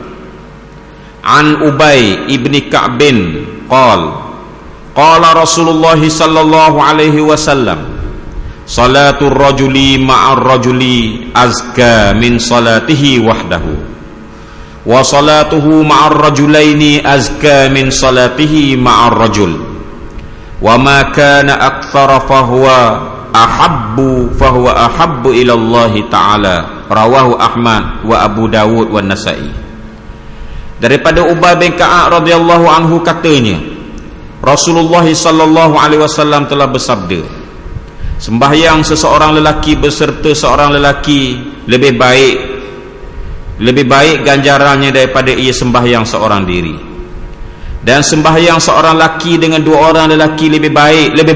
an Ubay ibni Ka'bin qala Rasulullah sallallahu alaihi wasallam, salatul rajuli ma'ar rajuli azka min salatihi wahdahu, wa salatuhu ma'ar rajulaini azka min salatihi ma'ar rajul, wa ma kana aktsara fahuwa ahabbu ila Allah taala, rawahu Ahmad wa Abu Dawud wa Nasa'i. Daripada Ubay bin Ka'ab radhiyallahu anhu katanya, Rasulullah sallallahu alaihi wasallam telah bersabda, sembahyang seseorang lelaki beserta seorang lelaki lebih baik ganjarannya daripada ia sembahyang seorang diri. Dan sembahyang seorang lelaki dengan dua orang lelaki lebih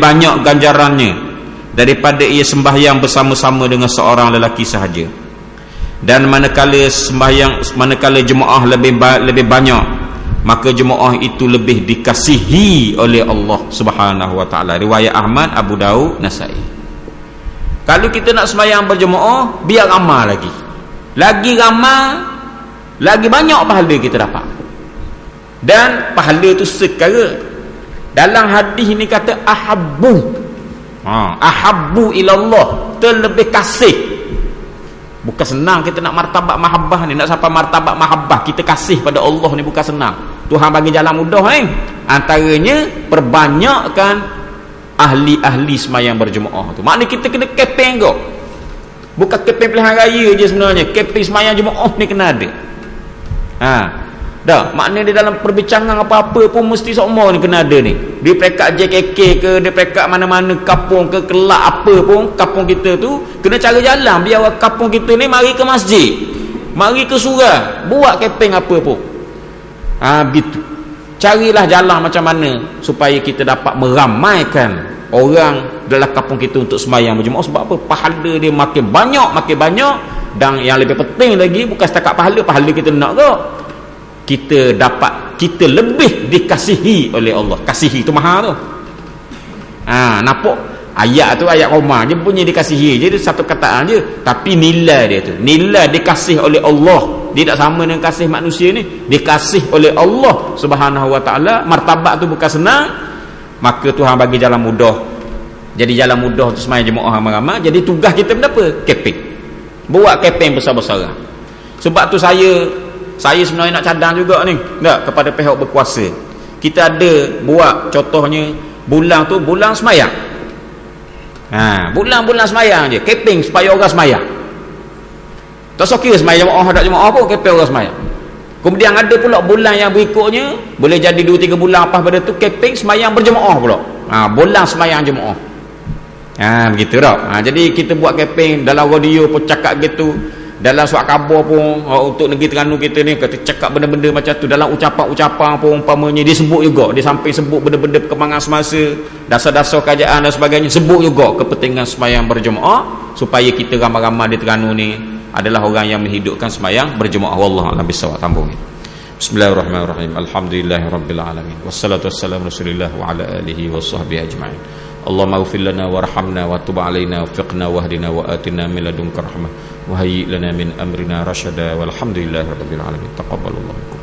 banyak ganjarannya daripada ia sembahyang bersama-sama dengan seorang lelaki sahaja. Dan manakala jemaah lebih banyak, maka jemaah itu lebih dikasihi oleh Allah Subhanahu wa taala. Riwayat Ahmad, Abu Daud, Nasa'i. Kalau kita nak sembahyang berjemaah, biar ramai lagi. Lagi ramai, lagi banyak pahala kita dapat. Dan pahala itu sekara. Dalam hadis ini kata ahabbu ilallah, terlebih kasih. Bukan senang kita nak martabat mahabbah ni, nak sampai martabat mahabbah kita kasih pada Allah ni bukan senang. Tuhan bagi jalan mudah antaranya perbanyakkan ahli-ahli sembahyang berjemaah tu. Maknanya kita kena kepeng kau. Bukan kepeng pilihan raya je sebenarnya, kepeng sembahyang jemaah ni kena ada. Maknanya di dalam perbincangan apa-apa pun mesti semua ni kena ada ni. Di peringkat JKK ke, di peringkat mana-mana kampung ke, kelak apa pun, kampung kita tu kena cari jalan biar kampung kita ni mari ke masjid, mari ke surau, buat kepeng apa pun. Begitu. Carilah jalan macam mana supaya kita dapat meramaikan orang dalam kampung kita untuk sembahyang berjemaah. Sebab apa? Pahala dia makin banyak, dan yang lebih penting lagi bukan setakat pahala kita nak ke, kita lebih dikasihi oleh Allah. Kasihi tu mahal tu. Nampak ayat tu, ayat Roma je punya dikasihi je, dia satu kataan je, tapi nilai dia tu, nilai dikasih oleh Allah. Dia tak sama dengan kasih manusia ni. Dikasih oleh Allah Subhanahu wa taala. Martabat tu bukan senang. Maka Tuhan bagi jalan mudah. Jadi jalan mudah tu sembahyang jemaah ramai-ramai. Jadi tugas kita apa? Keping. Buat keping besar-besaran. Sebab tu saya sebenarnya nak cadang juga ni, kepada pihak berkuasa. Kita ada buat contohnya bulan tu bulan sembahyang. Bulan-bulan sembahyang je, keping supaya orang sembahyang. Tak sokir sembahyang jemaah tak jemaah pun, keping orang sembahyang. Kemudian ada pula bulan yang berikutnya, boleh jadi 2-3 bulan lepas pada tu, keping sembahyang berjemaah pula. Bulan sembahyang jemaah. Begitu tak? Jadi kita buat keping dalam radio pun cakap gitu, dalam surat khabar pun untuk negeri Terengganu kita ni, kata cakap benda-benda macam tu dalam ucapan-ucapan pun umpamanya dia sebut juga, dia sampai sebut benda-benda perkembangan semasa, dasar-dasar kerajaan dan sebagainya, sebut juga kepentingan sembahyang berjemaah supaya kita ramai-ramai di Terengganu ni adalah orang yang menghidupkan sembahyang berjemaah. Wallahu a'lam bissawab. Tambung. Bismillahirrahmanirrahim. Alhamdulillahirabbil alamin. Wassalatu wassalamu Rasulillah wa ala alihi washabbihi ajma'in. Allahumma ighfir lana warhamna wa tub 'alaina wafiqna wahdina wa atina min ladunka rahmah wa hayyi lana min amrina rasyada walhamdulillahi rabbil alamin. Taqabbalallahu minkum.